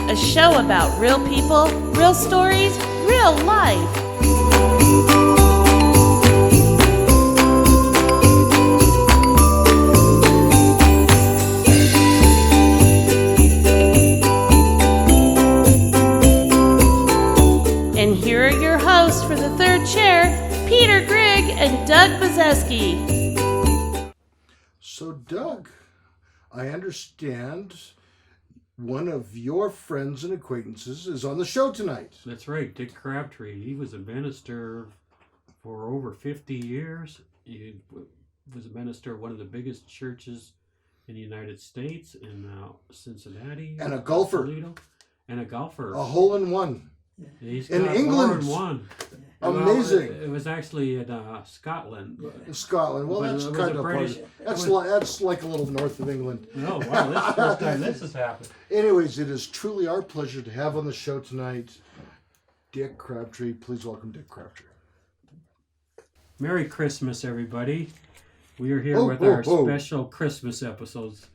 a show about real people, real stories, real life. And here are your hosts for the third chair, Peter Grigg and Doug Bazeski. So, Doug, I understand one of your friends and acquaintances is on the show tonight. That's right, Dick Crabtree. He was a minister for over 50 years. He was a minister of one of the biggest churches in the United States in Cincinnati. And a golfer. Toledo, and a golfer. A hole-in-one. He's in got England. More than one. Amazing. Well, it was actually in Scotland. In Scotland. Well, that's kind of British. That's like a little north of England. Oh, wow. This is the first time this has happened. Anyways, it is truly our pleasure to have on the show tonight Dick Crabtree. Please welcome Dick Crabtree. Merry Christmas, everybody. We are here with our special Christmas episodes.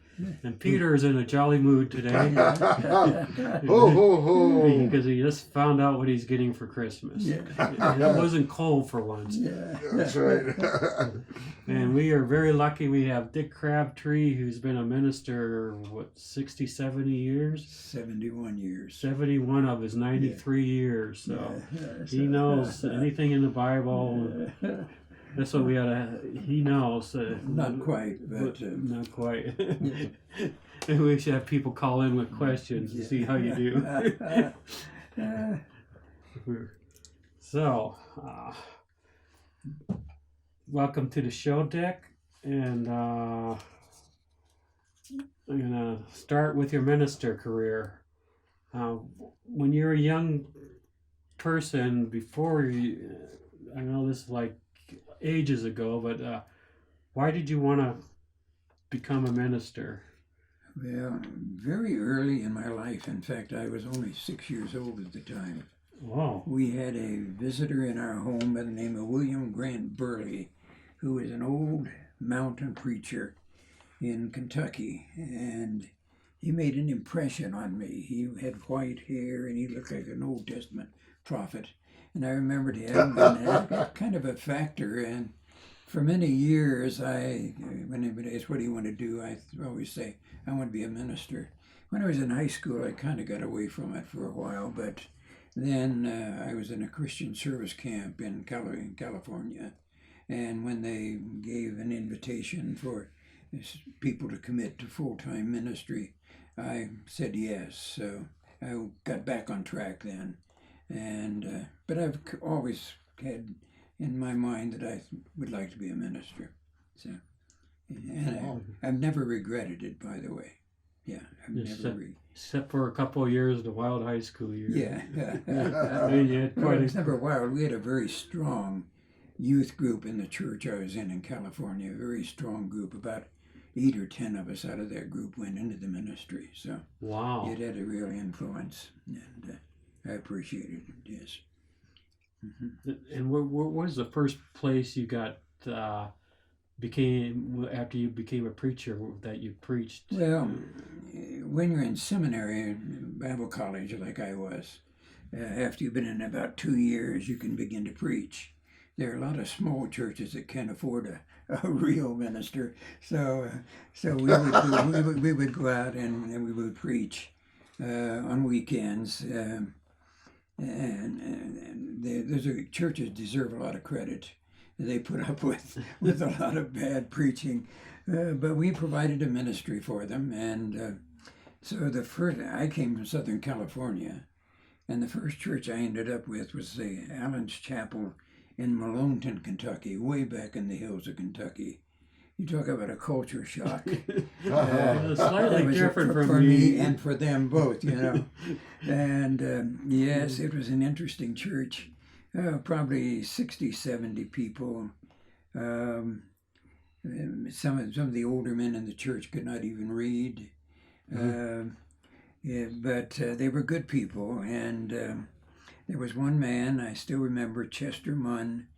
And Peter's in a jolly mood today. Because he just found out what he's getting for Christmas. Yeah. And it wasn't cold for once. Yeah. That's right. And we are very lucky we have Dick Crabtree, who's been a minister, 60, 70 years? 71 years. 71 of his 93 years. So he knows anything in the Bible. That's what he knows. Not quite, but... not quite. And we should have people call in with questions to see how you do. So, welcome to the show, Dick. And I'm going to start with your minister career. When you're a young person, before you... I know this is like ages ago, but why did you want to become a minister? Well, very early in my life. In fact, I was only 6 years old at the time. Wow. We had a visitor in our home by the name of William Grant Burley, who was an old mountain preacher in Kentucky, and he made an impression on me. He had white hair, and he looked like an Old Testament prophet. And I remembered him, and that kind of a factor. And for many years, when anybody asked, what do you want to do, I always say, I want to be a minister. When I was in high school, I kind of got away from it for a while, but then I was in a Christian service camp in California. And when they gave an invitation for people to commit to full-time ministry, I said yes. So I got back on track then. And but I've always had in my mind that I would like to be a minister. So, and I've never regretted it, by the way. Yeah, I've never. Except for a couple of years, the wild high school years. Yeah. It's never wild. We had a very strong youth group in the church I was in California. A very strong group. About 8 or 10 of us out of that group went into the ministry. So wow, it had a real influence, and I appreciated it. Yes. Mm-hmm. And what was the first place you got became after you became a preacher that you preached? Well, when you're in seminary, Bible college, like I was, after you've been in about 2 years, you can begin to preach. There are a lot of small churches that can't afford a real minister, so we would go out and we would preach on weekends. And those churches deserve a lot of credit. They put up with a lot of bad preaching, but we provided a ministry for them. And so I came from Southern California, and the first church I ended up with was the Allen's Chapel in Maloneton, Kentucky, way back in the hills of Kentucky. You talk about a culture shock. Slightly different for me and for them both, you know. And yes, it was an interesting church. Probably 60, 70 people. Some of the older men in the church could not even read. But they were good people. And there was one man, I still remember, Chester Munn,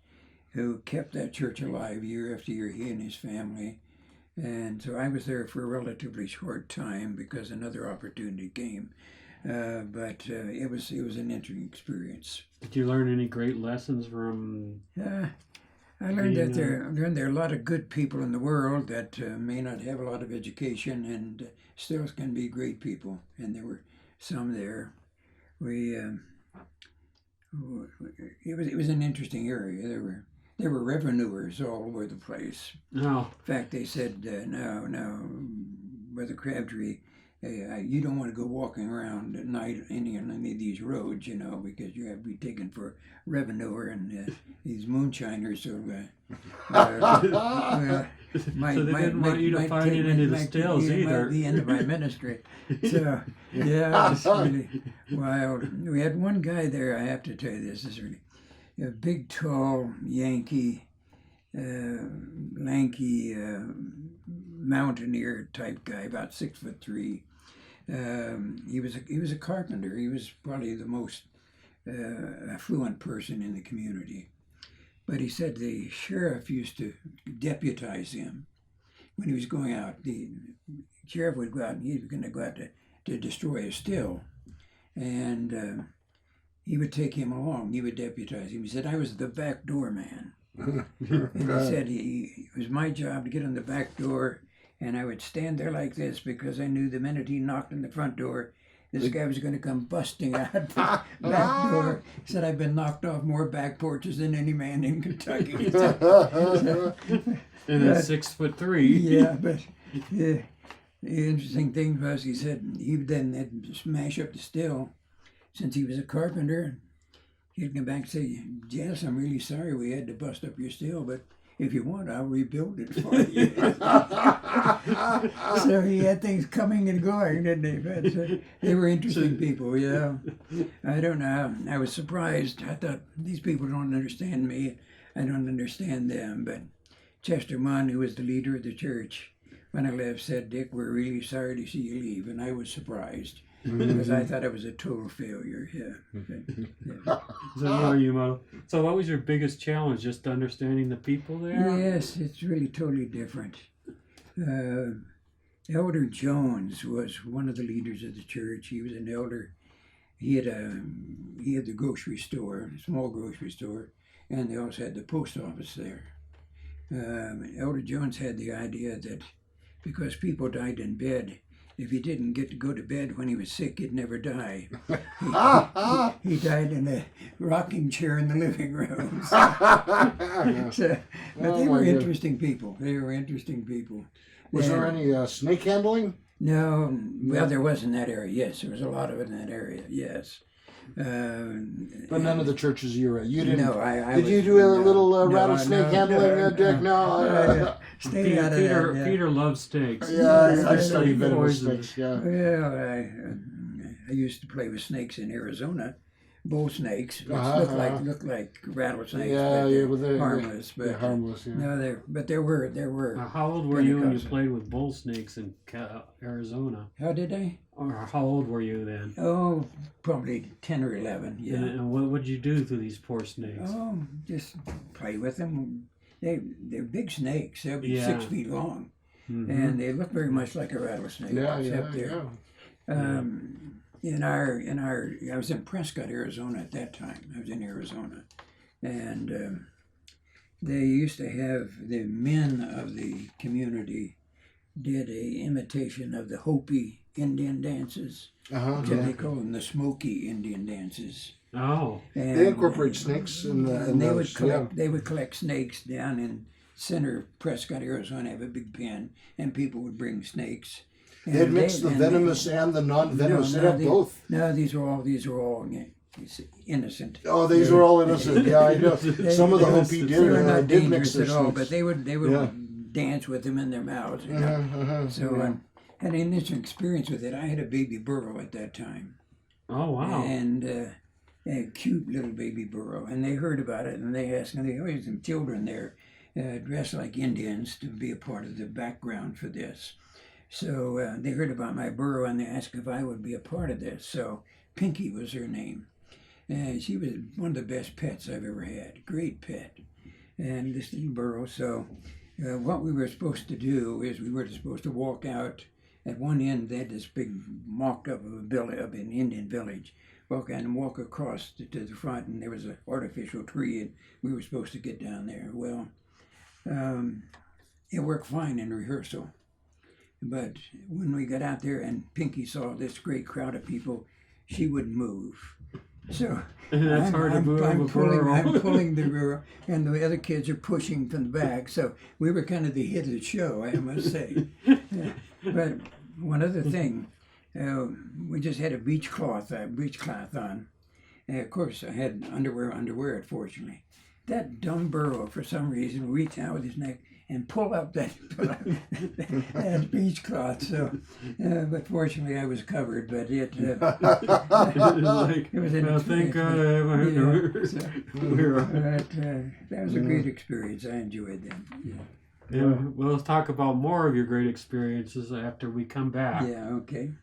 who kept that church alive year after year, he and his family. And so I was there for a relatively short time because another opportunity came. But it was an interesting experience. Did you learn any great lessons from? I learned that there are a lot of good people in the world that may not have a lot of education and still can be great people. And there were some there. It was an interesting area. There were revenuers all over the place. No. In fact, they said, no, Brother Crabtree, you don't want to go walking around at night on any of these roads, because you have to be taken for revenuer and these moonshiners. So, So they didn't want you to find it into the stills either. Might be into my ministry. So, yeah, it's really wild. We had one guy there, I have to tell you this is really a big, tall Yankee, lanky, mountaineer type guy, about 6'3". He was a carpenter. He was probably the most affluent person in the community. But he said the sheriff used to deputize him when he was going out. The sheriff would go out, and he was going to go out to destroy a still, and he would take him along. He would deputize him. He said, I was the back door man. And he said it was my job to get on the back door, and I would stand there like this because I knew the minute he knocked on the front door, this guy was going to come busting out the back door. He said, I've been knocked off more back porches than any man in Kentucky. And then 6'3". Yeah, but the interesting thing was, he said he then had to smash up the still. Since he was a carpenter, he'd come back and say, Jess, I'm really sorry we had to bust up your still, but if you want, I'll rebuild it for you. So he had things coming and going, didn't he? But they were interesting people, yeah. I don't know. I was surprised. I thought, these people don't understand me. I don't understand them. But Chester Munn, who was the leader of the church, when I left, said, Dick, we're really sorry to see you leave. And I was surprised. Because I thought it was a total failure. Yeah. So what was your biggest challenge? Just understanding the people there? Yes, it's really totally different. Elder Jones was one of the leaders of the church. He was an elder. He had the grocery store, a small grocery store, and they also had the post office there. Elder Jones had the idea that because people died in bed, if he didn't get to go to bed when he was sick, he'd never die. He died in a rocking chair in the living room. But they were interesting people. Was there any snake handling? No, well, there was in that area, yes. There was a lot of it in that area, yes. But none of the churches you were at. You didn't. No, I did was, you do a little no, rattlesnake handling, Dick? No. Stay out of that, yeah. Peter loves steaks. Yeah, I studied venomous snakes. Yeah. Well, I used to play with snakes in Arizona, bull snakes, which look like rattlesnakes, but they're harmless. But harmless. Yeah. No, there were. How old were you when you played with bull snakes in Arizona? How did I? Or how old were you then? Oh, probably 10 or 11. Yeah. And what would you do to these poor snakes? Oh, just play with them. They're big snakes. They'll be 6 feet long, and they look very much like a rattlesnake. I was in Prescott, Arizona at that time. I was in Arizona, and they used to have the men of the community did a imitation of the Hopi Indian dances. They call them the Smokey Indian dances. Oh, and they incorporate snakes in the. And they would collect snakes down in center of Prescott, Arizona. Have a big pen, and people would bring snakes. They'd mix the venomous and the non-venomous. They'd have both. No, these are all innocent. Oh, these were all innocent. Yeah, I know. Some of the Hopi They were not did mix dangerous their at all, snakes. but they would dance with them in their mouths. So I had an interesting experience with it. I had a baby burro at that time. Oh, wow. And a cute little baby burro. And they heard about it, and they asked, and they always some children there dressed like Indians to be a part of the background for this. So they heard about my burro, and they asked if I would be a part of this. So Pinky was her name. And she was one of the best pets I've ever had. Great pet. And this little burro. So what we were supposed to do is we were supposed to walk out at one end they had this big mocked up of a building of an Indian village. Walk across to the front, and there was an artificial tree, and we were supposed to get down there. Well, it worked fine in rehearsal, but when we got out there and Pinky saw this great crowd of people, she wouldn't move. So That's hard to move I'm a burro. I'm pulling the burro, and the other kids are pushing from the back. So we were kind of the hit of the show, I must say. But one other thing, we just had a beach cloth on. And of course, I had underwear, unfortunately. That dumb burro, for some reason, reached out with his neck and pulled up that beach cloth. So, but fortunately, I was covered. But it was an thank God I experience. have my underwear. That was a great experience. I enjoyed that. Yeah, well, let's talk about more of your great experiences after we come back. Yeah, okay.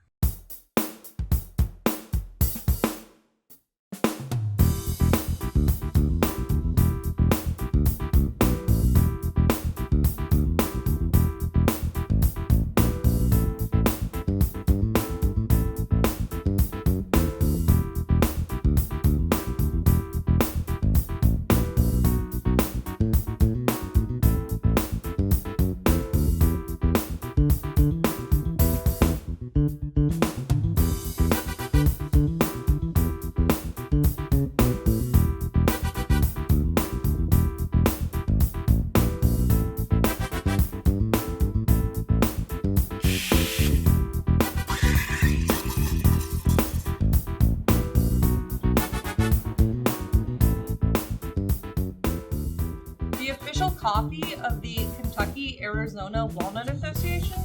Coffee of the Kentucky-Arizona Walnut Association?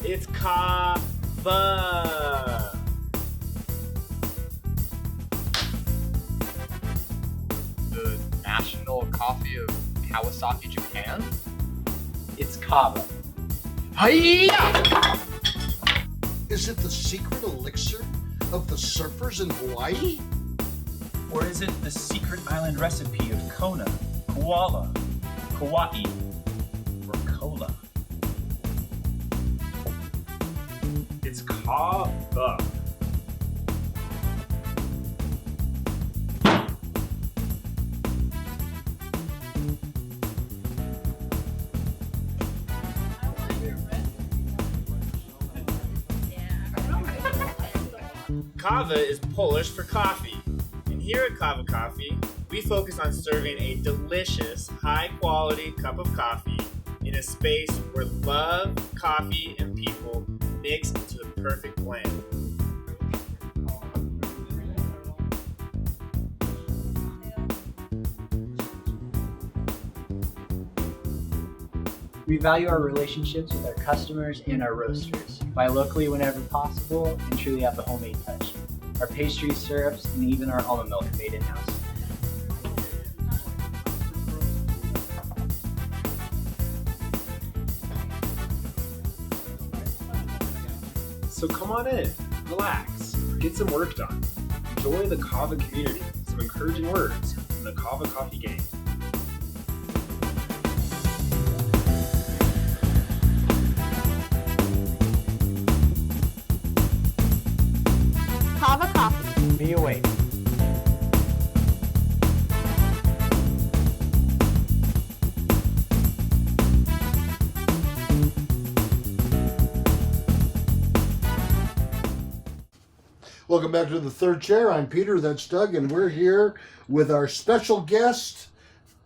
It's kava. The national coffee of Kawasaki, Japan? It's kava. Hiya! Is it the secret elixir of the surfers in Hawaii? Or is it the secret island recipe of Kona, Koala, Kauai, or Cola? It's kava. Kava is Polish for coffee. And here at Kava Coffee, we focus on serving a delicious, high-quality cup of coffee in a space where love, coffee, and people mix into the perfect blend. We value our relationships with our customers and our roasters. Buy locally whenever possible and truly have the homemade touch. Our pastries, syrups, and even our almond milk are made in-house. So come on in, relax, get some work done. Enjoy the Kava community, some encouraging words from the Kava Coffee gang. Kava Coffee. Be awake. Welcome back to the third chair. I'm Peter, that's Doug, and we're here with our special guest,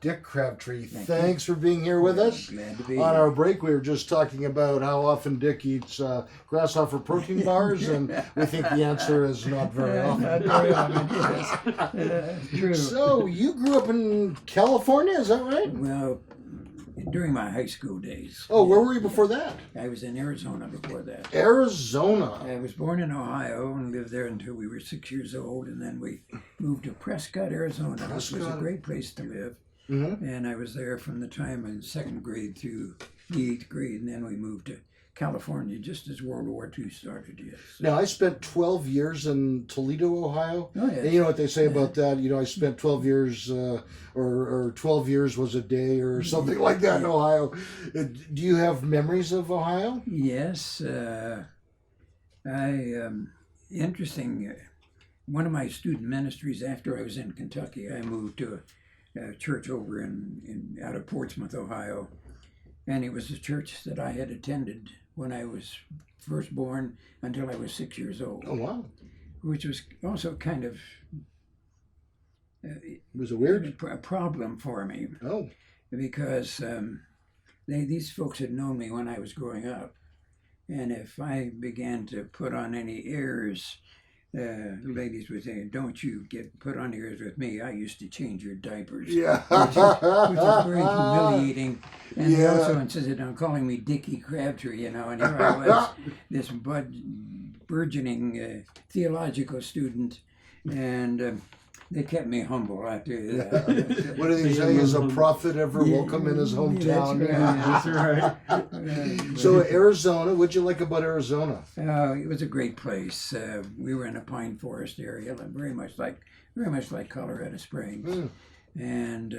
Dick Crabtree. Thanks for being here with us. Glad to be On here. our break, we were just talking about how often Dick eats grasshopper protein bars, and we think the answer is not very often. Not very often, yes. True. So, you grew up in California, is that right? Well, during my high school days. Oh, where were you before that? I was in Arizona before that. Arizona. I was born in Ohio and lived there until we were 6 years old, and then we moved to Prescott, Arizona, which was a Prescott. great place to live. Mm-hmm. And I was there from the time in second grade through the 8th grade, and then we moved to California just as World War II started. Yes. Now, I spent 12 years in Toledo, Ohio. Oh, yes. And you know what they say about that? You know, I spent 12 years, or 12 years was a day or something like that in Ohio. Do you have memories of Ohio? Yes. Interesting. One of my student ministries after I was in Kentucky, I moved to a church over out of Portsmouth, Ohio. And it was a church that I had attended when I was first born until I was 6 years old. Oh, wow. Which was also kind of Was it weird? a problem for me Oh. because these folks had known me when I was growing up. And if I began to put on any airs, ladies would say, "Don't you get put on airs with me. I used to change your diapers." Yeah. Which is very humiliating. And they Yeah. also insisted on calling me Dickie Crabtree, you know, and here I was, this burgeoning theological student, and they kept me humble after that. What do they say? Is a prophet ever welcome in his hometown? That's right. So Arizona, what'd you like about Arizona? It was a great place. We were in a pine forest area, very much like Colorado Springs, and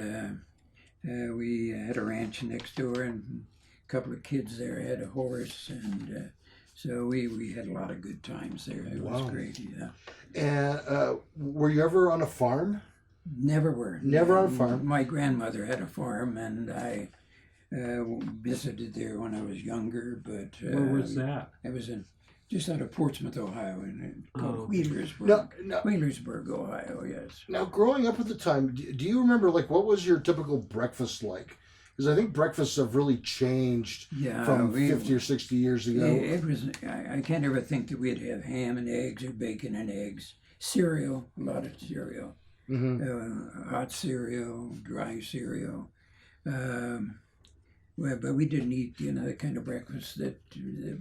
we had a ranch next door, and a couple of kids there had a horse, and so we had a lot of good times there. It was great. Yeah. And were you ever on a farm? Never were. Never on a farm. My grandmother had a farm, and I visited there when I was younger. But Where was that? I was just out of Portsmouth, Ohio, called Wheelersburg. No. Wheelersburg, Ohio. Yes. Now, growing up at the time, do you remember, like, what was your typical breakfast like? Because I think breakfasts have really changed from 50 or 60 years ago. It was. I can't ever think that we'd have ham and eggs or bacon and eggs. Cereal, a lot of cereal. Hot cereal, dry cereal. But we didn't eat, the kind of breakfast that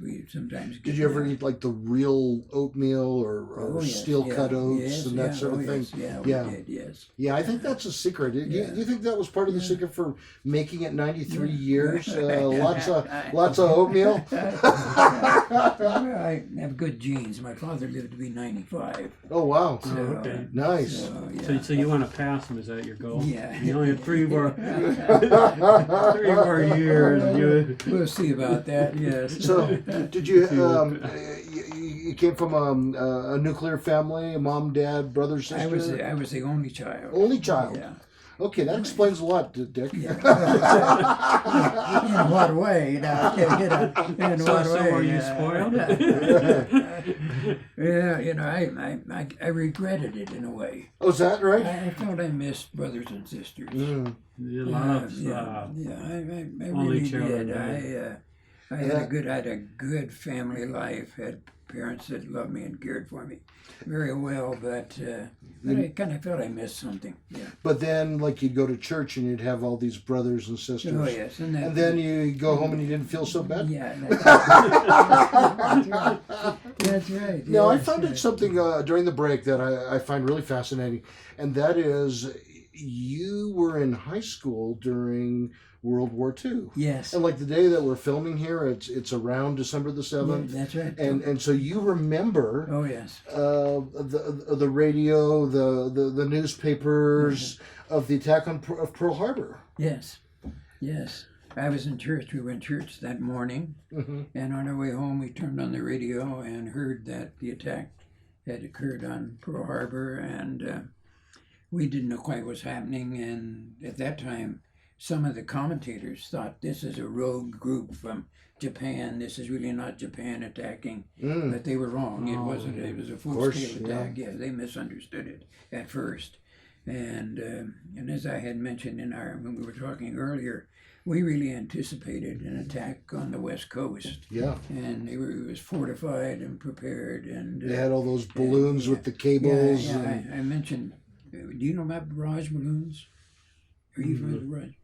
we sometimes get. Did you ever eat like the real oatmeal or steel cut oats and that sort of thing? Yes, we did, yes. Yeah, I think that's a secret. Do you think that was part of the secret for making it 93 years? Lots of oatmeal? I have good genes. My father lived to be 95. Oh, wow. So, okay. Nice. So you want to pass them? Is that your goal? Yeah. You only have 3 more years. We'll see about that. Yes. So, did you? You came from a nuclear family, a mom, dad, brother, sister. I was the only child. Only child. Yeah. Okay, that explains a lot, Dick. Yeah. In what way? In what way? Were you spoiled? Yeah, I regretted it in a way. Oh, is that right? I felt I missed brothers and sisters. A lot of I only really children. did. I had a good family life. Had parents that loved me and cared for me very well, but I kind of felt I missed something. Yeah. But then, like, you'd go to church and you'd have all these brothers and sisters. Oh yes, and then you go home and you didn't feel so bad. Yeah. That's right. That's right. Now, I yes, found out something during the break that I find really fascinating, and that is you were in high school during World War II. Yes. And like the day that we're filming here, it's around December the 7th. Yeah, that's right. And so you remember Oh yes. the radio, the newspapers of the attack on Pearl Harbor. Yes. Yes. I was in church. We were in church that morning, and on our way home, we turned on the radio and heard that the attack had occurred on Pearl Harbor, and we didn't know quite what was happening. And at that time, some of the commentators thought this is a rogue group from Japan. This is really not Japan attacking, but they were wrong. It wasn't. It was a full-scale attack. Yeah, they misunderstood it at first. And as I had mentioned when we were talking earlier, we really anticipated an attack on the West Coast. Yeah. And it was fortified and prepared. And they had all those balloons with the cables. Yeah, I mentioned, do you know about barrage balloons? Are you familiar with barrage?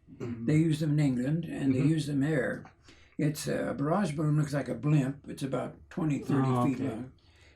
They use them in England, and they use them there. It's a barrage balloon, looks like a blimp. It's about 20, 30 feet long.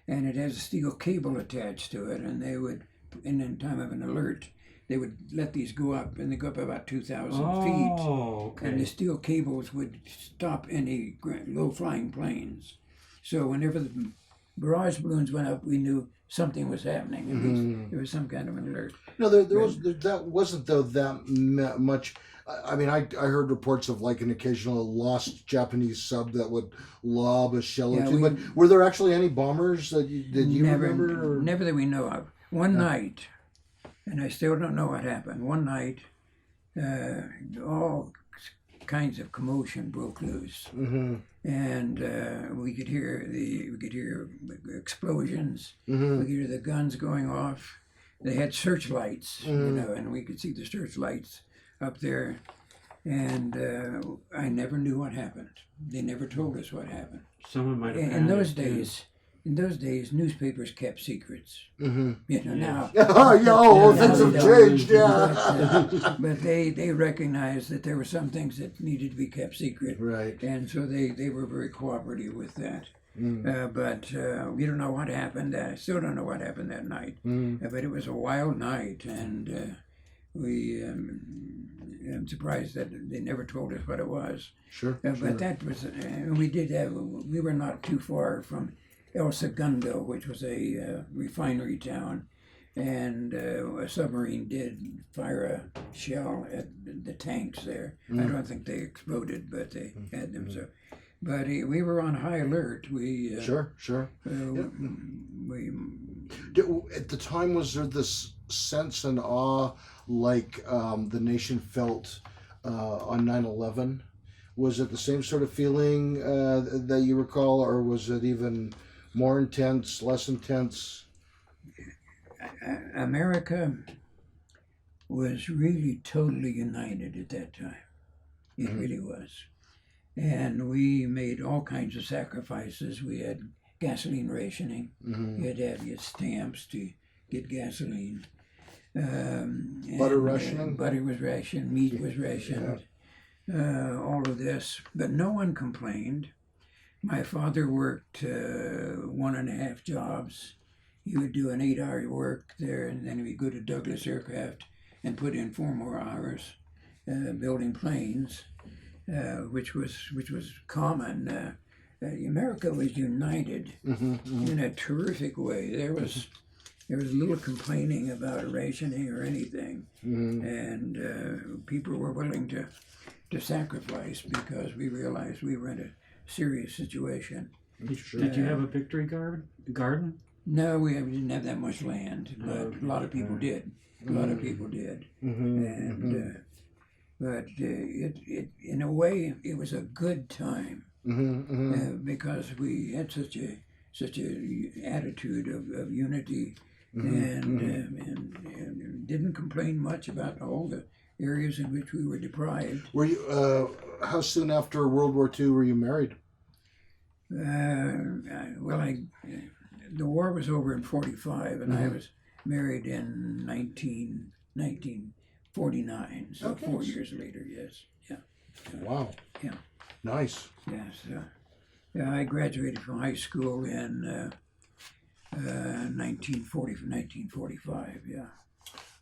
And it has a steel cable attached to it, and they would, in time of an alert, they would let these go up, and they go up about 2,000 feet. Oh, okay. And the steel cables would stop any low-flying planes. So whenever the barrage balloons went up, we knew something was happening. At least there was some kind of an alert. No, that wasn't though that much. I mean, I heard reports of like an occasional lost Japanese sub that would lob a shell or two. But were there actually any bombers that you remember? Or? Never that we know of. One night, and I still don't know what happened. One night, all kinds of commotion broke loose, and we could hear explosions. We could hear the guns going off. They had searchlights, and we could see the searchlights up there. And I never knew what happened. They never told us what happened. Someone might have. In those days, newspapers kept secrets. Now. Things have changed. Yeah. But they recognized that there were some things that needed to be kept secret. Right. And so they were very cooperative with that. But we don't know what happened. I still don't know what happened that night. But it was a wild night, and I'm surprised that they never told us what it was. Sure. But that was, we were not too far from El Segundo, which was a refinery town, and a submarine did fire a shell at the tanks there. I don't think they exploded, but they had them. So, but we were on high alert. We Sure. We At the time, was there this sense and awe like the nation felt on 9/11? Was it the same sort of feeling that you recall, or was it even more intense, less intense? America was really totally united at that time. It really was. And we made all kinds of sacrifices. We had gasoline rationing. You had to have your stamps to get gasoline. Butter rationing? Butter was rationed. Meat was rationed. All of this. But no one complained. My father worked 1.5 jobs. He would do an 8-hour work there, and then he'd go to Douglas Aircraft and put in 4 more hours building planes, which was common. America was united in a terrific way. There was little complaining about rationing or anything, and people were willing to sacrifice because we realized we were in a serious situation. Did you have a victory garden? No, we didn't have that much land, but a lot of people did. And but it in a way it was a good time because we had such a attitude of unity and didn't complain much about all the areas in which we were deprived. Were you? How soon after World War II were you married? The war was over in 1945, and I was married in 1949. So Okay. 4 years later, yes, yeah. Wow. Yeah. Nice. Yes. I graduated from high school in 1945. Yeah.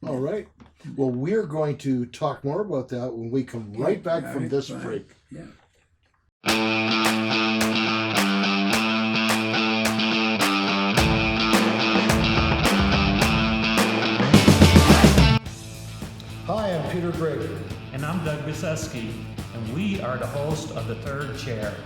All right. Well, we're going to talk more about that when we come right back from this break. Yeah. Hi, I'm Peter Gregg. And I'm Doug Biseski, and we are the host of The Third Chair.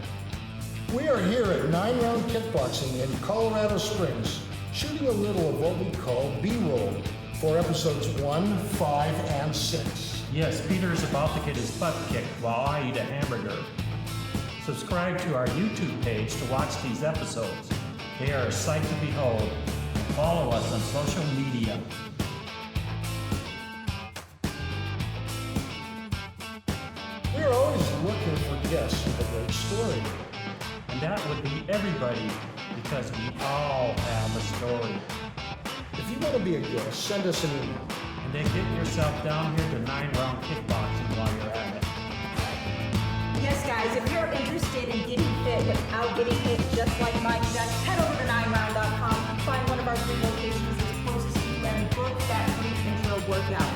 We are here at 9 Round Kickboxing in Colorado Springs, shooting a little of what we call B-roll for episodes 1, 5, and 6. Yes, Peter is about to get his butt kicked while I eat a hamburger. Subscribe to our YouTube page to watch these episodes. They are a sight to behold. Follow us on social media. We are always looking for guests with a great story. And that would be everybody, because we all have a story. If you want to be a guest, send us an email. And then get yourself down here to 9 Round Kickboxing while you're at it. Yes, guys, if you're interested in getting fit without getting hit just like Mike, just head over to 9round.com, find one of our 3 locations as close to you, and book that free intro workout.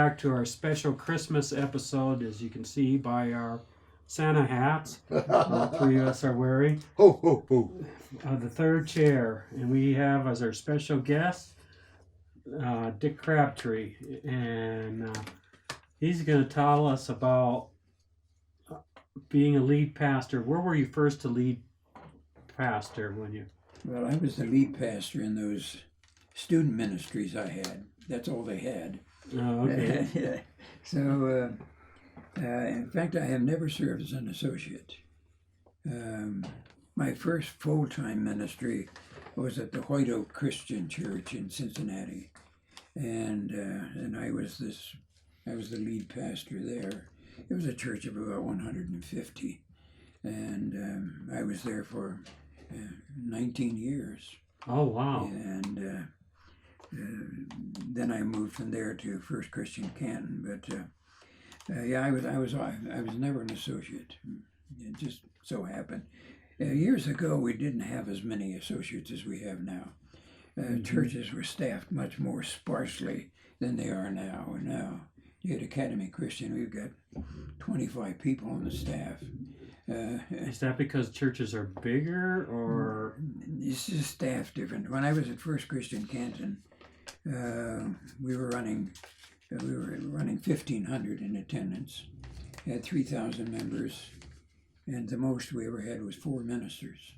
back to our special Christmas episode, as you can see by our Santa hats. All three of us are wearing. Ho, ho, ho. The third chair. And we have as our special guest, Dick Crabtree. And he's going to tell us about being a lead pastor. Where were you first a lead pastor when you... Well, I was the lead pastor in those student ministries I had. That's all they had. Oh, okay. So, in fact, I have never served as an associate. My first full-time ministry was at the White Oak Christian Church in Cincinnati, and I was the lead pastor there. It was a church of about 150, and I was there for 19 years. Oh, wow. And then I moved from there to First Christian Canton. But yeah, I was never an associate. It just so happened. Years ago, we didn't have as many associates as we have now. Churches were staffed much more sparsely than they are now. And now, at Academy Christian, we've got 25 people on the staff. Is that because churches are bigger, or it's just staff different? When I was at First Christian Canton, we were running 1,500 in attendance, had 3,000 members, and the most we ever had was 4 ministers.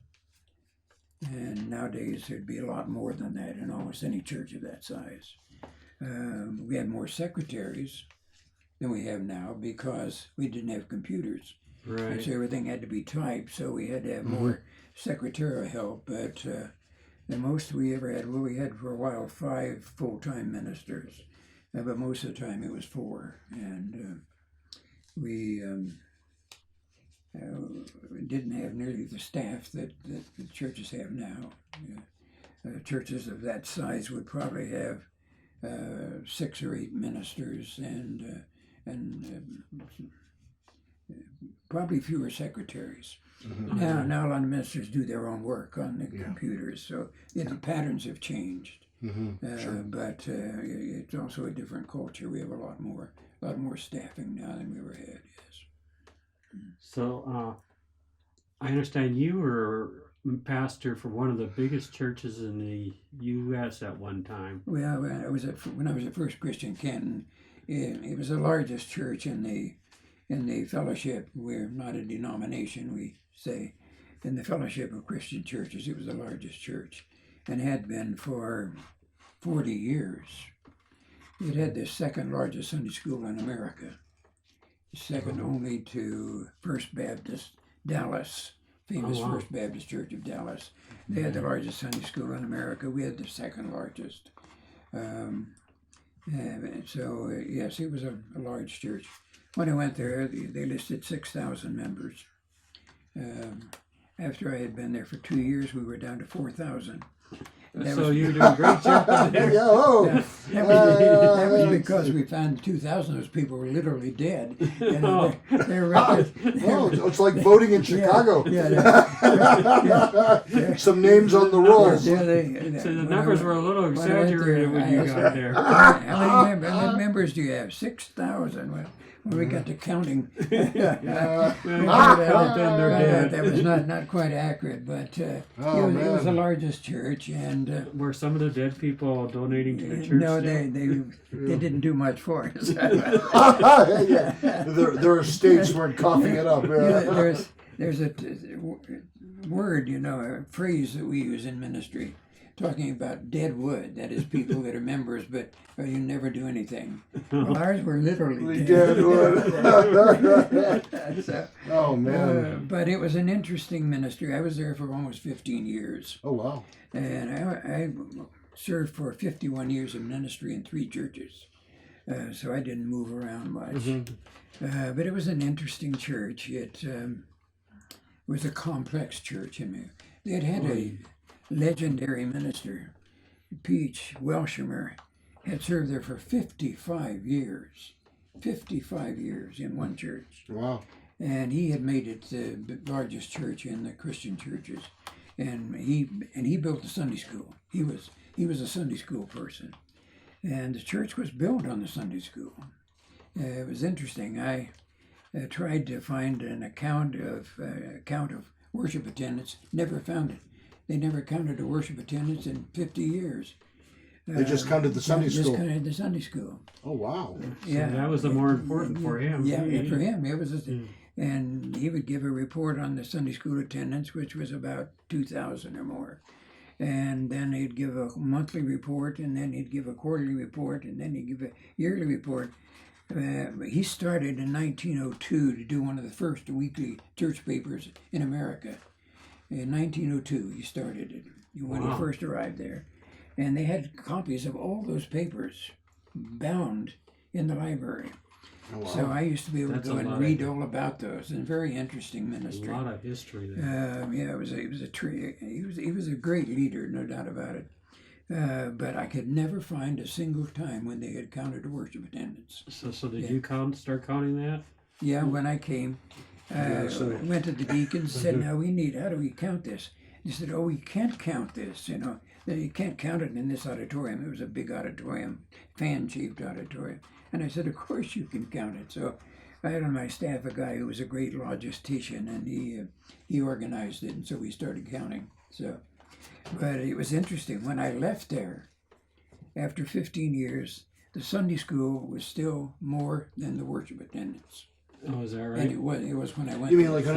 And nowadays there'd be a lot more than that in almost any church of that size. We had more secretaries than we have now because we didn't have computers. right? And so everything had to be typed, so we had to have more secretarial help. But the most we ever had, well, we had for a while 5 full-time ministers, but most of the time it was 4. And we didn't have nearly the staff that the churches have now. Churches of that size would probably have 6 or 8 ministers and probably fewer secretaries. Now a lot of ministers do their own work on the computers, so the patterns have changed. But it's also a different culture. We have a lot more staffing now than we ever had. Yes. So I understand you were pastor for one of the biggest churches in the U.S. at one time. Well, when I was at First Christian Canton, it was the largest church in the fellowship. We're not a denomination, we say. In the fellowship of Christian churches, it was the largest church, and had been for 40 years. It had the second largest Sunday school in America, second only to First Baptist Dallas, famous First Baptist Church of Dallas. They had the largest Sunday school in America. We had the second largest. So yes, it was a large church. When I went there, they listed 6,000 members. After I had been there for 2 years, we were down to 4,000. So you're doing a great job there. That was because we found 2,000 of those people were literally dead. It's like voting in Chicago. Some names on the rolls. So the numbers were a little exaggerated when you got there. How many members do you have? 6,000. Well, when we got to counting, that was not quite accurate, but it was the largest church. And were some of the dead people donating to the church? No, they didn't do much for us. Their estates weren't coughing it up. There's a word, a phrase that we use in ministry, talking about dead wood. That is, people that are members, but you never do anything. Well, ours were literally dead wood. Oh, man. But it was an interesting ministry. I was there for almost 15 years. Oh, wow. And I served for 51 years of ministry in 3 churches. So I didn't move around much. But it was an interesting church. It was a complex church. They had a legendary minister, Peach Welshamer, had served there for 55 years. 55 years in one church. Wow. And he had made it the largest church in the Christian churches. And he built the Sunday school. He was a Sunday school person. And the church was built on the Sunday school. It was interesting. I tried to find an account of worship attendance. Never found it. They never counted the worship attendance in 50 years. They just counted the Sunday school. Just counted the Sunday school. Oh, wow. So that was the more important for him. Yeah, for him. It was, and he would give a report on the Sunday school attendance, which was about 2,000 or more. And then he'd give a monthly report, and then he'd give a quarterly report, and then he'd give a yearly report. He started in 1902 to do one of the first weekly church papers in America. In 1902, he started it when he first arrived there. And they had copies of all those papers bound in the library. Oh, wow. So I used to be able That's to go a and lot read of- all about those. And very interesting ministry. A lot of history there. Yeah, he was a great leader, no doubt about it. But I could never find a single time when they had counted the worship attendance. So did you start counting that? Yeah, when I came, went to the deacons, said, "Now how do we count this?" He said, "Oh, we can't count this, You can't count it in this auditorium." It was a big auditorium, fan-shaped auditorium. And I said, "Of course you can count it." So I had on my staff a guy who was a great logistician, and he organized it, and so we started counting. But it was interesting. When I left there, after 15 years, the Sunday school was still more than the worship attendance. Oh, is that right? And it was when I went. You mean there. like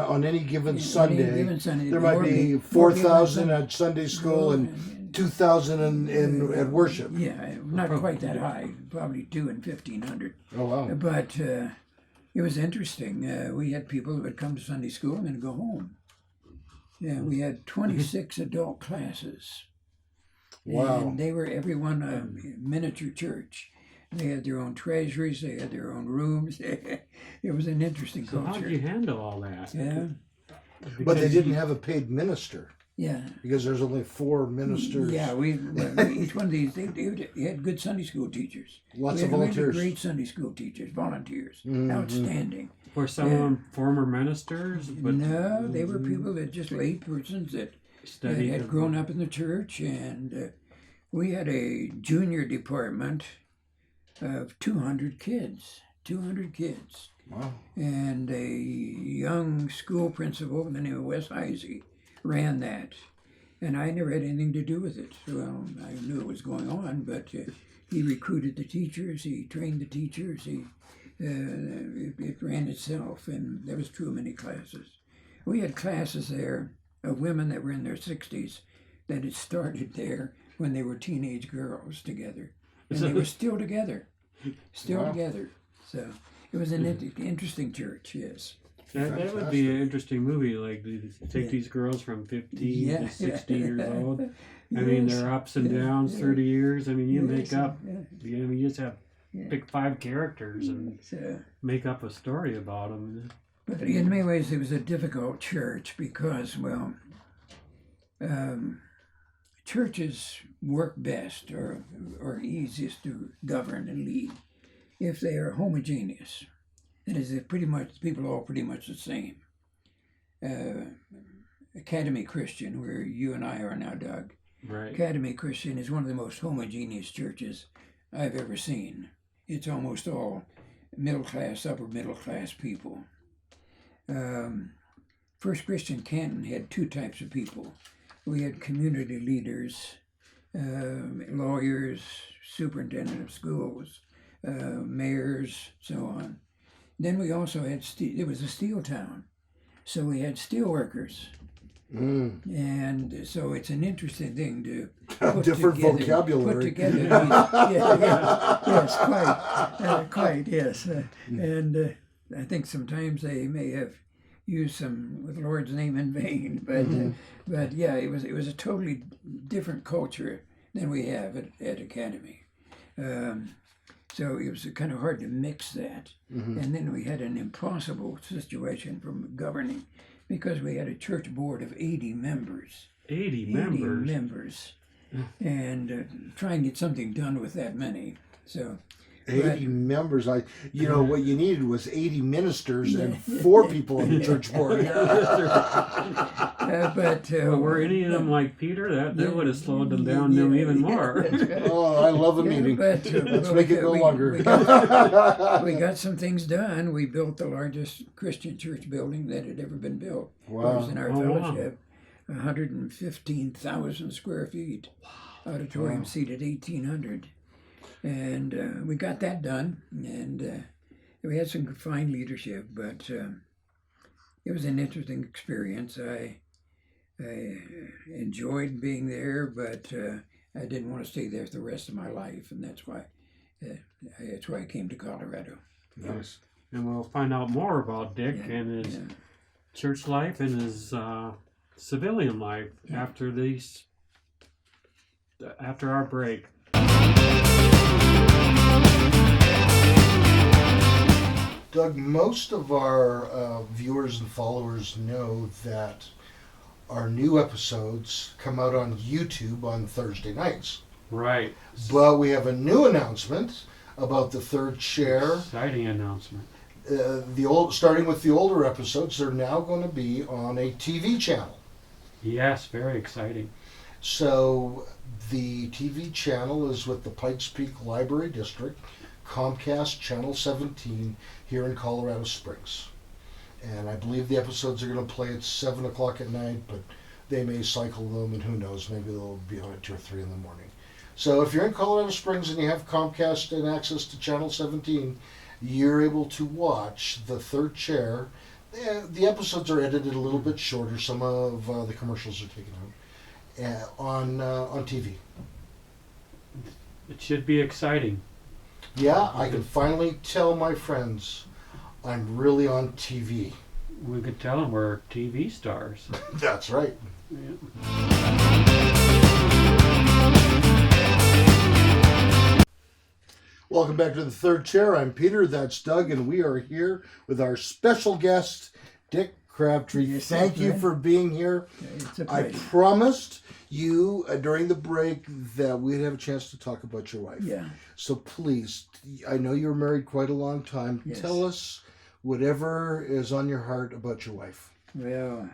on any given Yeah, Sunday, any given Sunday, there more might be people- 4,000 more at Sunday school and and 2,000 at worship. yeah, not quite that high, probably 2 and 1,500. Oh, wow. But it was interesting. We had people that would come to Sunday school and then go home. Yeah, we had 26 adult classes. Wow. And they were everyone a miniature church. They had their own treasuries. They had their own rooms. It was an interesting So how culture. did you handle all that? Yeah, But they Because didn't have a paid minister yeah. because there's only 4 ministers. Yeah, each one of these, they had good Sunday school teachers. Lots We of had really volunteers. great Sunday school teachers, volunteers, Mhm. outstanding. Were some of them former ministers? But No, they were people that just lay persons that studied. had grown up in the church, and we had a junior department of 200 kids. 200 kids. Wow. And a young school principal by the name of Wes Heisey ran that. And I never had anything to do with it. Well, I knew it was going on, but he recruited the teachers, he trained the teachers, it ran itself, and that was true of many classes. We had classes there of women that were in their 60s that had started there when they were teenage girls together. And they were still together. Wow. Together. So it was an interesting church, yes. That would be an interesting movie. Like take these girls from 15 Yeah. to 60 years old. I mean, their ups and downs, 30 years. I mean, you make up. Yeah. You just have pick 5 characters and So, make up a story about them. but in many ways, it was a difficult church because, well, churches work best or easiest to govern and lead if they are homogeneous. That is, if people are all pretty much the same. Academy Christian, where you and I are now, Doug. Right. Academy Christian is one of the most homogeneous churches I've ever seen. It's almost all middle class, upper middle class people. First Christian Canton had 2 types of people. We had community leaders, lawyers, superintendent of schools, mayors, so on. Then we also had it was a steel town, so we had steel workers. And so it's an interesting thing to put Different together, vocabulary. Put together these, yes, quite, yes. And I think sometimes they may have used some with the Lord's name in vain, but yeah, it was a totally different culture than we have at Academy. So it was kind of hard to mix that. And then we had an impossible situation from governing because we had a church board of 80 members. 80 80 members. and try and get something done with that many. So 80 members. What you needed was 80 ministers and 4 people on the church board. Well, were any of them like Peter? That would have slowed them down even more. Oh, I love a meeting. Let's make it go longer. We got some things done. We built the largest Christian church building that had ever been built. Wow. It was in our fellowship, 115,000 square feet. Auditorium seated 1,800. And we got that done, and we had some fine leadership, but it was an interesting experience. I enjoyed being there, but I didn't want to stay there for the rest of my life, and that's why I came to Colorado. Nice. And we'll find out more about Dick and his church life and his civilian life after our break. Doug, most of our viewers and followers know that our new episodes come out on YouTube on Thursday nights. Right. But we have a new announcement about the third chair. Exciting announcement. Starting with the older episodes, they're now going to be on a TV channel. Yes, very exciting. So the TV channel is with the Pikes Peak Library District, Comcast Channel 17 here in Colorado Springs. And I believe the episodes are going to play at 7 o'clock at night, but they may cycle them, and who knows, maybe they'll be on at 2 or 3 in the morning. So if you're in Colorado Springs and you have Comcast and access to Channel 17, you're able to watch the third chair. The episodes are edited a little bit shorter. Some of the commercials are taken out on TV. It should be exciting. Yeah, I can finally tell my friends I'm really on TV. We could tell them we're TV stars. That's right. Yeah. Welcome back to the third chair. I'm Peter, that's Doug, and we are here with our special guest, Dick Crabtree. Yes, Thank you right. for being here. It's a I pleasure. promised you during the break that we'd have a chance to talk about your wife. Yeah. So please, I know you were married quite a long time. Yes. Tell us whatever is on your heart about your wife. Well,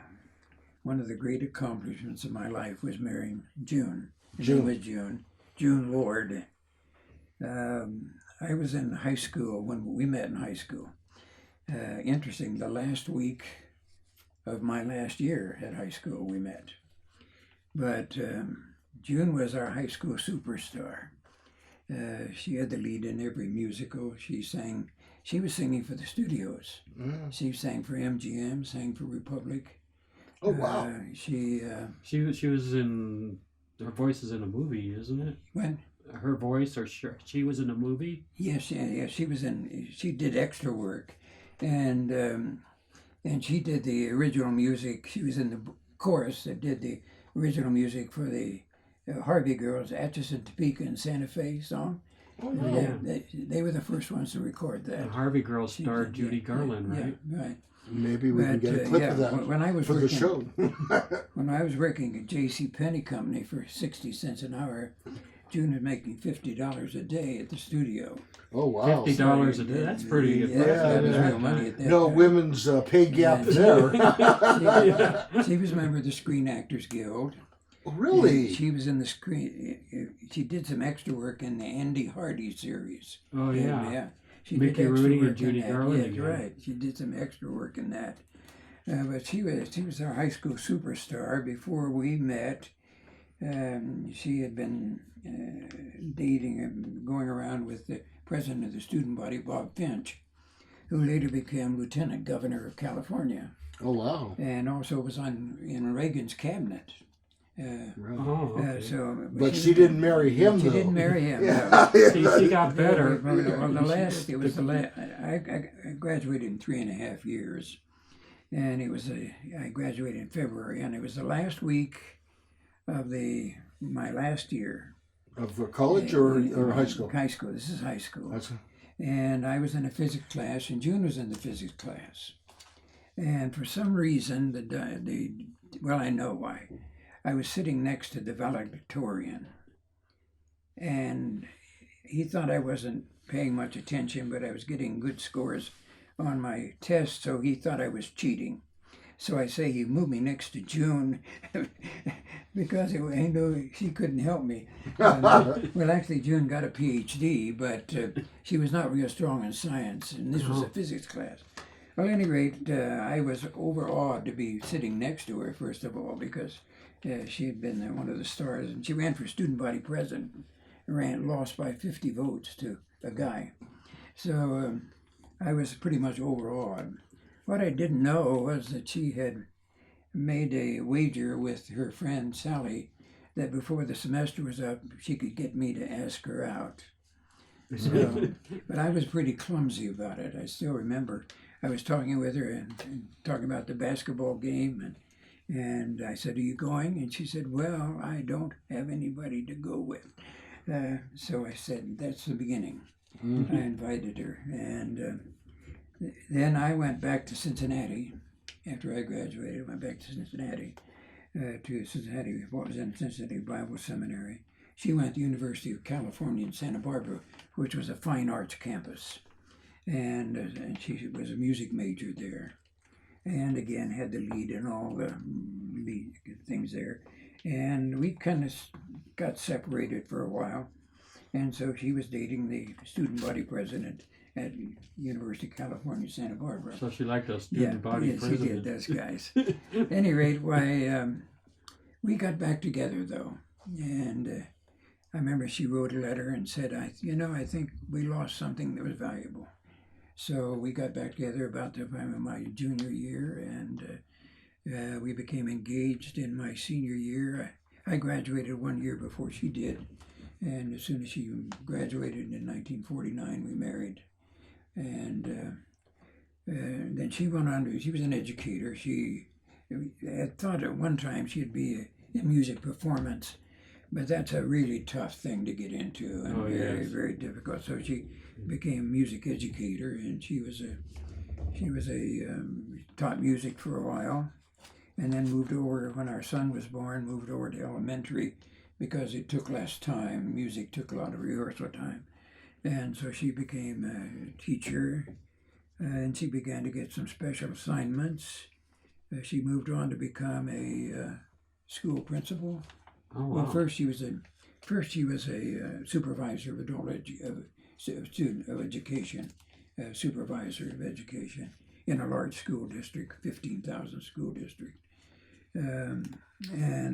one of the great accomplishments of my life was marrying June. Her June. name was June. June Lord. I was in high school when we met in high school. Interesting, the last week of my last year at high school we met. But June was our high school superstar. She had the lead in every musical. She was singing for the studios. She sang for MGM, sang for Republic. Oh, wow. She was in. Her voice is in a movie, isn't it? when Her voice, or she was in a movie. Yes, she was in. She did extra work, and she did the original music. She was in the chorus that did the original music for the Harvey Girls, Atchison, Topeka, and Santa Fe song. Oh, wow. They were the first ones to record that. The Harvey Girls starred Judy Garland, right? Yeah, right. Maybe we can But, get a clip of that when I was for the working, show. When I was working at J.C. Penney Company for 60 cents an hour, June was making $50 a day at the studio. Oh, wow. $50 a day. That's pretty good. Yeah, that was yeah. real money at that No time. women's pay gap Yeah. there. She was a member of the Screen Actors Guild. Really? And she was in the screen. She did some extra work in the Andy Hardy series. Oh yeah. Yeah. She Mickey did extra Rooney and work in Judy that. Garland Yeah, again. right. She did some extra work in that. But she was our high school superstar before we met. She had been dating and going around with the president of the student body, Bob Finch, who later became lieutenant governor of California, Oh, wow. and also was in Reagan's cabinet. Oh, okay. But she didn't marry him, She though. didn't marry him. Yeah. No. She got better. I graduated in 3.5 years, and I graduated in February, and it was the last week of my last year. Of college or high school? High school. This is high school. That's And I was in a physics class, and June was in the physics class. And for some reason, I know why. I was sitting next to the valedictorian, and he thought I wasn't paying much attention, but I was getting good scores on my test, so he thought I was cheating. So I say he moved me next to June because I knew she couldn't help me. Well, actually, June got a PhD, but she was not real strong in science, and this was a physics class. Well, at any rate, I was overawed to be sitting next to her, first of all, because she had been one of the stars, and she ran for student body president, lost by 50 votes to a guy. So I was pretty much overawed. What I didn't know was that she had made a wager with her friend Sally that before the semester was up, she could get me to ask her out. So, but I was pretty clumsy about it. I still remember I was talking with her and talking about the basketball game, and I said, "Are you going?" And she said, "Well, I don't have anybody to go with." So I said, "That's the beginning." I invited her, and then I went back to Cincinnati. After I graduated, I went back to Cincinnati, what was in Cincinnati Bible Seminary. She went to the University of California in Santa Barbara, which was a fine arts campus. And she was a music major there. And again, had the lead in all the lead things there. And we kind of got separated for a while. And so she was dating the student body president at University of California, Santa Barbara. So she liked those student body president. She did, those guys. At any rate, we got back together, though. And I remember she wrote a letter and said, I think we lost something that was valuable. So we got back together about the time of my junior year, and we became engaged in my senior year. I graduated 1 year before she did. And as soon as she graduated in 1949, we married. And then she went on she was an educator. She had thought at one time she'd be in music performance, but that's a really tough thing to get into and very, very difficult. So she became a music educator, and she taught music for a while, and then moved over when our son was born, moved over to elementary because it took less time. Music took a lot of rehearsal time. And so she became a teacher, and she began to get some special assignments. She moved on to become a school principal. Oh, wow. Well, first she was a supervisor of adult student of education, supervisor of education in a large school district, 15,000 school district. And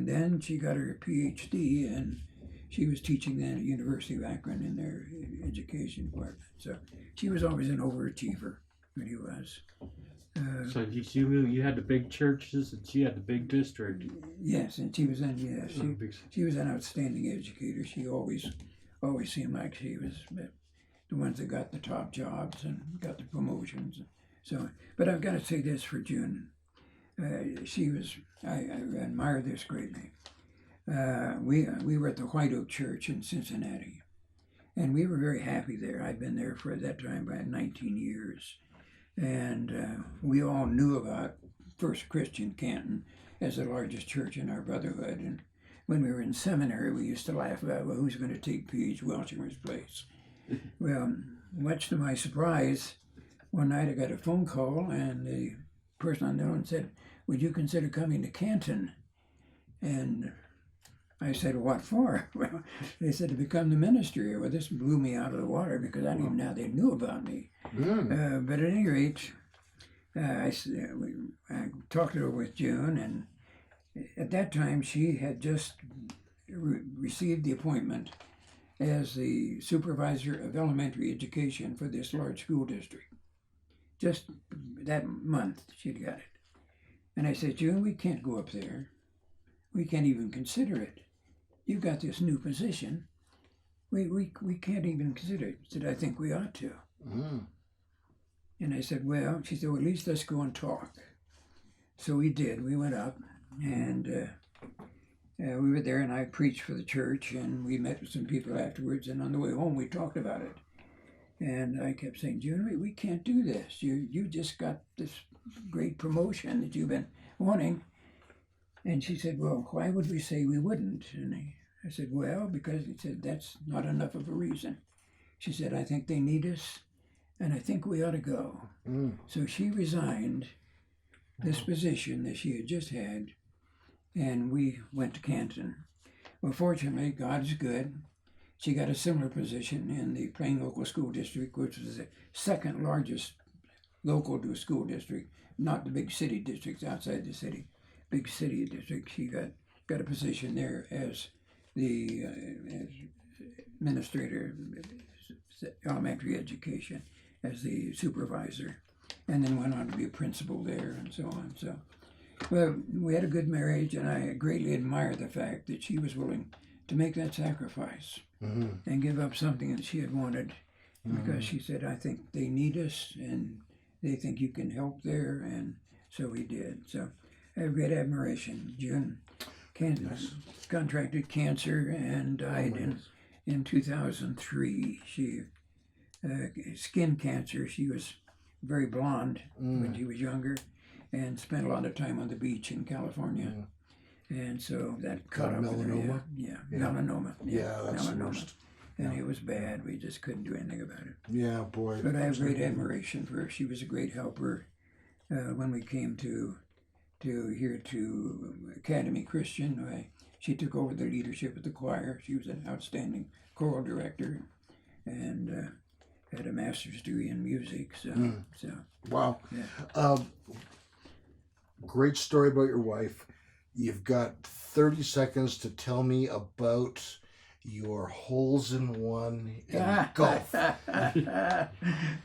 then she got her PhD, and she was teaching then at University of Akron in their education department. So she was always an overachiever, really was. So you had the big churches, and she had the big district. Yes, and she was she was an outstanding educator. She always seemed like she was the ones that got the top jobs and got the promotions. So, but I've got to say this for June. I admire this greatly. We were at the White Oak Church in Cincinnati, and we were very happy there. I'd been there for at that time about 19 years, and we all knew about First Christian Canton as the largest church in our brotherhood. And when we were in seminary, we used to laugh about, well, who's going to take P.H. Welchinger's place? Well, much to my surprise, one night I got a phone call, and the person I know said, "Would you consider coming to Canton?" And I said, "What for?" Well, they said to become the minister. Well, this blew me out of the water because I didn't even know how they knew about me. But at any rate, I talked it over with June, and at that time she had just received the appointment as the supervisor of elementary education for this large school district. Just that month she'd got it. And I said, "June, we can't go up there. We can't even consider it. You've got this new position. We can't even consider it." She said, "I think we ought to." And I said, "Well," she said, "well, at least let's go and talk." So we did. We went up, and we were there, and I preached for the church, and we met with some people afterwards, and on the way home we talked about it. And I kept saying, "June, we can't do this. You just got this great promotion that you've been wanting." And she said, "Well, why would we say we wouldn't?" And I said, "Well, because," he said, "that's not enough of a reason. she said, I think they need us, and I think we ought to go. So she resigned this position that she had just had, and we went to Canton. Well, fortunately, God's good. She got a similar position in the Plain Local School District, which was the second largest local school district, not the big city districts outside the city, big city district. She got a position there as the as administrator, elementary education, as the supervisor, and then went on to be a principal there and so on. So, well, we had a good marriage, and I greatly admire the fact that she was willing to make that sacrifice and give up something that she had wanted, because she said, I think they need us, and they think you can help there, and so we did. So I have great admiration. June contracted cancer and died in 2003. She skin cancer. She was very blonde when she was younger, and spent a lot of time on the beach in California. And so that caught up with her. Melanoma? Yeah, melanoma. Yeah, that's the melanoma. worst. And it was bad. We just couldn't do anything about it. Yeah, boy. But I have great admiration for her. She was a great helper when we came to Academy Christian. She took over the leadership of the choir. She was an outstanding choral director, and had a master's degree in music. So Wow. Yeah. Great story about your wife. You've got 30 seconds to tell me about your holes in one in golf. Well,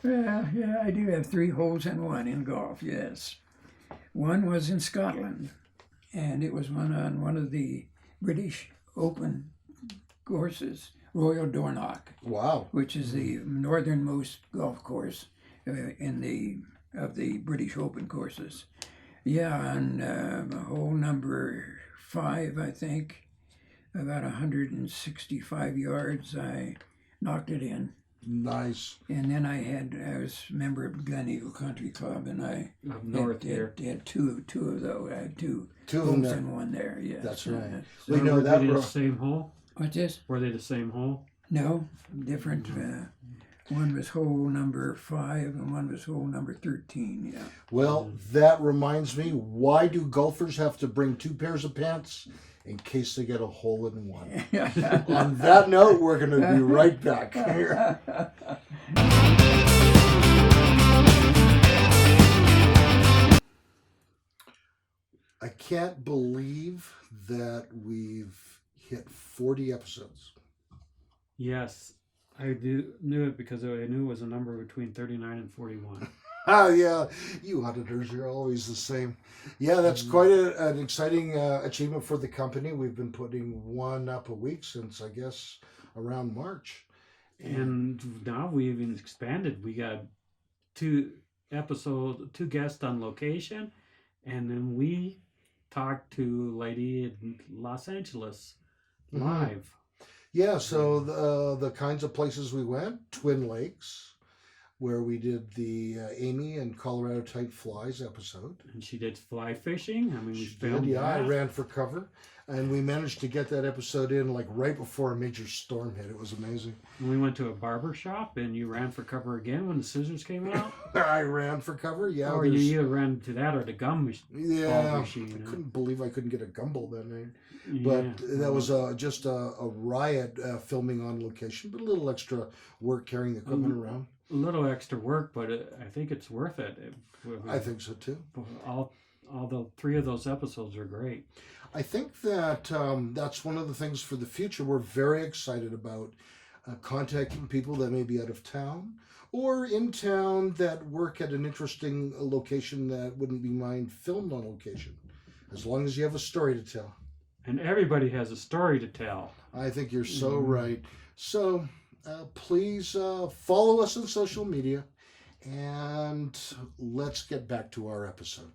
yeah, I do have 3 holes in one in golf, yes. One was in Scotland, and it was on one of the British Open courses, Royal Dornoch. Wow. Which is the northernmost golf course of the British Open courses. Yeah, on hole number 5, I think, about 165 yards, I knocked it in. Nice. And then I was a member of Glen Eagle Country Club, and I Up north here. had two of those. I had two Two of them holes there. in one there. Yes. That's right. So, We know Were that. they the same hole? what's this? Were they the same hole? No, different. One was hole number 5, and one was hole number 13. Yeah. Well, that reminds me, why do golfers have to bring 2 pairs of pants? In case they get a hole in one. On that note, we're going to be right back. I can't believe that we've hit 40 episodes. Yes, I knew it because I knew it was a number between 39 and 41. Oh, yeah, you auditors are always the same. Yeah, that's quite an exciting achievement for the company. We've been putting one up a week since, I guess, around March. And now we even expanded. We got 2 guests on location, and then we talked to a lady in Los Angeles live. Yeah, so the kinds of places we went, Twin Lakes, where we did the Amy and Colorado Tight Flies episode. And she did fly fishing. I mean, we She filmed did, yeah, I that. ran for cover. And we managed to get that episode in like right before a major storm hit. It was amazing. And we went to a barber shop, and you ran for cover again when the scissors came out? I ran for cover, yeah. Or you either ran to that or the gum Yeah, machine. I couldn't believe I couldn't get a gumball that night. Yeah. But that was just a riot filming on location, but a little extra work carrying the equipment around. A little extra work, but I think it's worth it. I think so too. All the 3 of those episodes are great. I think that that's one of the things for the future we're very excited about, contacting people that may be out of town or in town that work at an interesting location that wouldn't be mind filmed on location, as long as you have a story to tell. And everybody has a story to tell. I think you're so right. So please follow us on social media, and let's get back to our episode.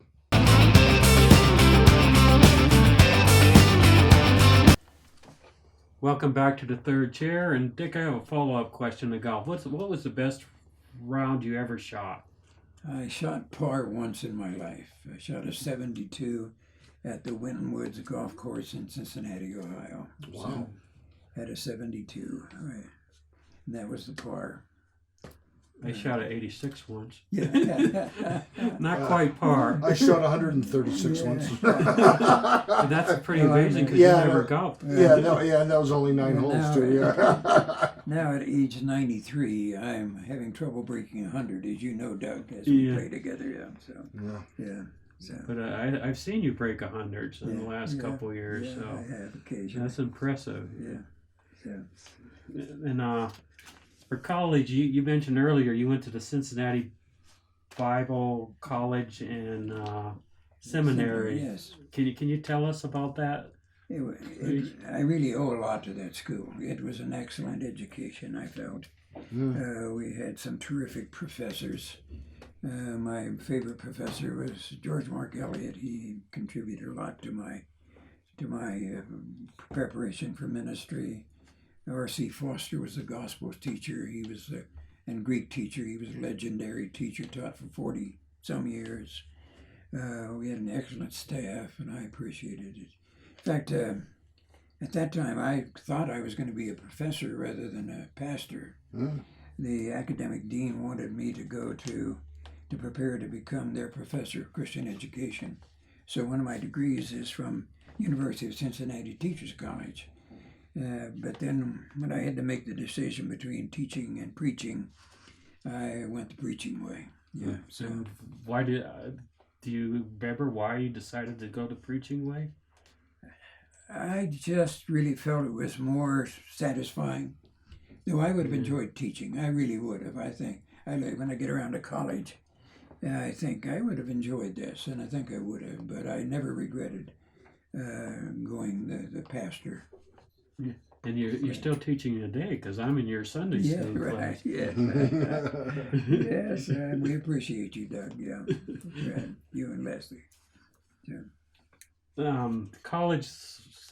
Welcome back to the 3rd chair. And Dick, I have a follow-up question to golf. What was the best round you ever shot? I shot par once in my life. I shot a 72 at the Winton Woods Golf Course in Cincinnati, Ohio. Wow. So, at a 72. Right. And that was the par. I shot at 86 once. Yeah. Not quite par. I shot 136 once. But that's pretty amazing because you never golfed. And that was only 9 holes too. Yeah. Now at age 93, I'm having trouble breaking 100, as you know, Doug, as we play together. So. But I've seen you break 100s in the last couple of years. Yeah, so I have occasionally. that's impressive. Yeah. And for college, you mentioned earlier you went to the Cincinnati Bible College and Seminary. Yes. Can you tell us about that? I really owe a lot to that school. It was an excellent education, I felt. We had some terrific professors. My favorite professor was George Mark Elliott. He contributed a lot to my preparation for ministry. R.C. Foster was the gospel teacher. He was and Greek teacher. He was a legendary teacher, taught for 40 some years. We had an excellent staff, and I appreciated it. In fact, at that time, I thought I was going to be a professor rather than a pastor. The academic dean wanted me to go to prepare to become their professor of Christian education. So one of my degrees is from University of Cincinnati Teachers College. But then when I had to make the decision between teaching and preaching, I went the preaching way. Yeah. So why do you remember why you decided to go the preaching way? I just really felt it was more satisfying. Though I would have enjoyed teaching. I really would have, I think. When I get around to college, I think I would have enjoyed this, and I think I would have, but I never regretted going the pastor. Yeah. And you're still teaching today, because I'm in your Sunday school class. Yes, yes, we appreciate you, Doug. Yeah, you and Leslie. Yeah. College,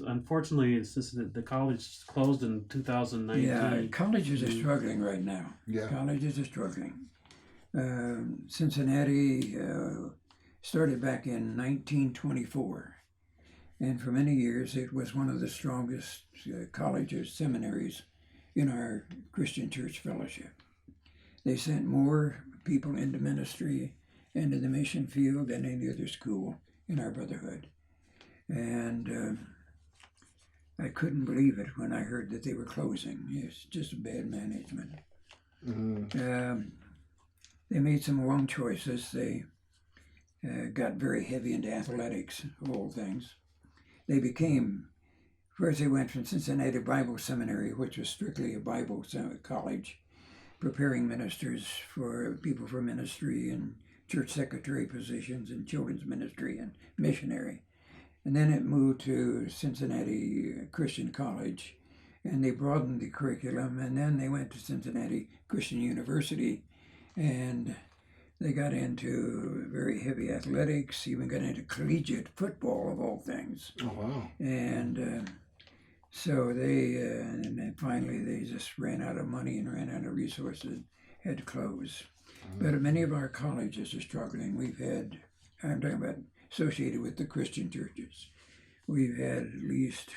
unfortunately, since the college closed in 2019. Yeah, colleges are struggling right now. Yeah. Colleges are struggling. Cincinnati started back in 1924. And for many years, it was one of the strongest colleges, seminaries in our Christian church fellowship. They sent more people into ministry and in the mission field than any other school in our brotherhood. And I couldn't believe it when I heard that they were closing. It's just bad management. They made some wrong choices. They got very heavy into athletics, of all things. They first they went from Cincinnati Bible Seminary, which was strictly a Bible college, preparing ministers for people for ministry and church secretary positions and children's ministry and missionary. And then it moved to Cincinnati Christian College, and they broadened the curriculum, and then they went to Cincinnati Christian University, and they got into very heavy athletics, even got into collegiate football, of all things. Oh, wow. And so and then finally they just ran out of money and ran out of resources, had to close. But many of our colleges are struggling. I'm talking about associated with the Christian churches. We've had at least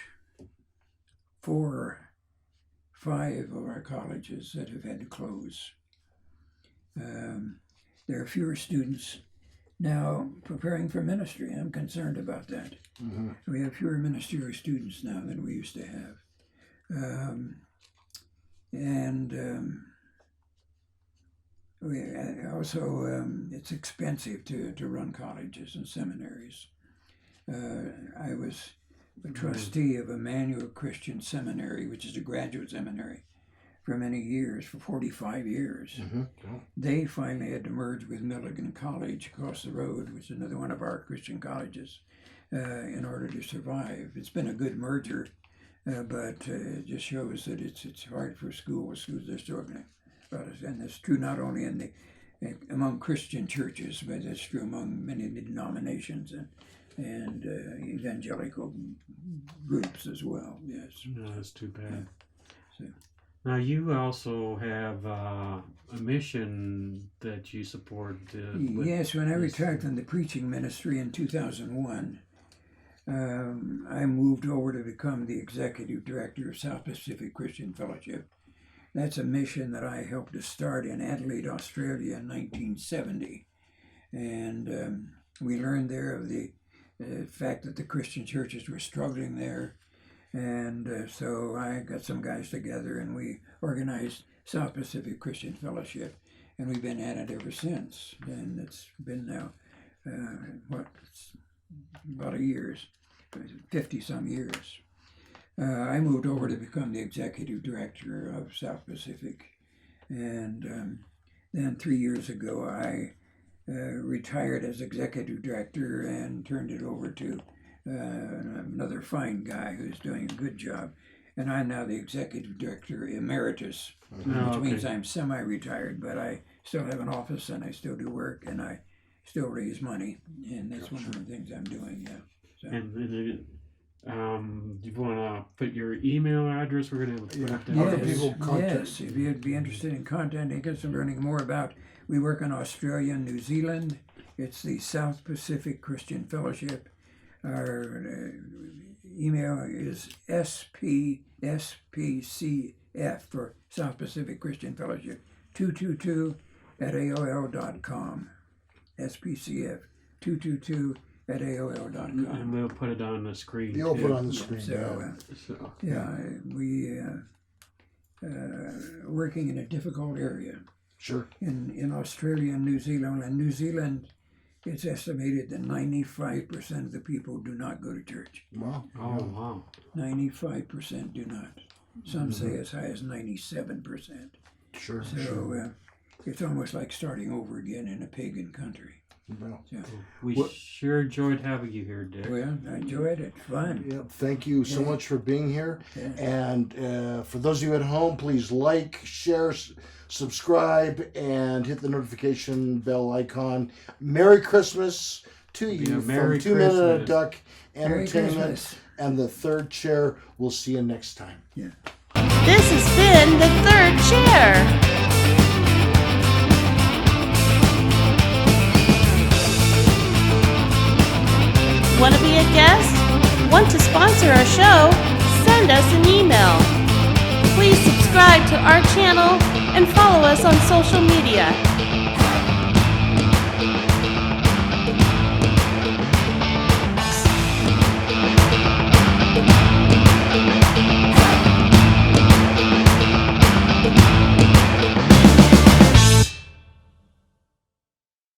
4 or 5 of our colleges that have had to close. There are fewer students now preparing for ministry. I'm concerned about that. We have fewer ministerial students now than we used to have. It's expensive to run colleges and seminaries. I was a trustee of Emmanuel Christian Seminary, which is a graduate seminary, for many years, for 45 years. They finally had to merge with Milligan College across the road, which is another one of our Christian colleges, in order to survive. It's been a good merger, but it just shows that it's hard for schools. Schools are struggling. And it's true not only among Christian churches, but it's true among many denominations and evangelical groups as well. Yes. No, that's too bad. So. Now you also have a mission that you support. Yes, when I retired from the preaching ministry in 2001, I moved over to become the executive director of South Pacific Christian Fellowship, That's a mission that I helped to start in Adelaide, Australia in 1970. And we learned there of the fact that the Christian churches were struggling there. And so I got some guys together and we organized South Pacific Christian Fellowship. And we've been at it ever since. And it's been now, about a years, 50-some years. I moved over to become the executive director of South Pacific. And then 3 years ago, I retired as executive director and turned it over to another fine guy who's doing a good job. And I'm now the executive director emeritus, which means I'm semi-retired, but I still have an office and I still do work and I still raise money. And that's one of the things I'm doing, yeah. So. And do you want to put your email address? We're going to put up How there. can people contact? Yes, if you'd be interested in contacting us and learning more about, we work in Australia and New Zealand. It's the South Pacific Christian Fellowship. Our email is SPCF for South Pacific Christian Fellowship 222 at AOL.com. SPCF 222 at AOL.com. And we'll put it on the screen. You'll too. put on the screen. We working in a difficult area. Sure. In Australia and New Zealand. And New Zealand, it's estimated that 95% of the people do not go to church. Wow. Oh, wow. 95% do not. Some say as high as 97%. Sure. So it's almost like starting over again in a pagan country. Well, So, We sure enjoyed having you here, Dick. well, I enjoyed it. Fun. yeah, thank you so much for being here. Yeah. And for those of you at home, please like, share, subscribe, and hit the notification bell icon. Merry Christmas to you Merry from 2 Men and a Christmas. Duck Merry Entertainment Christmas. and the Third Chair. We'll see you next time. Yeah. This has been the Third Chair. Want to be a guest? Want to sponsor our show? Send us an email. Please subscribe to our channel and follow us on social media.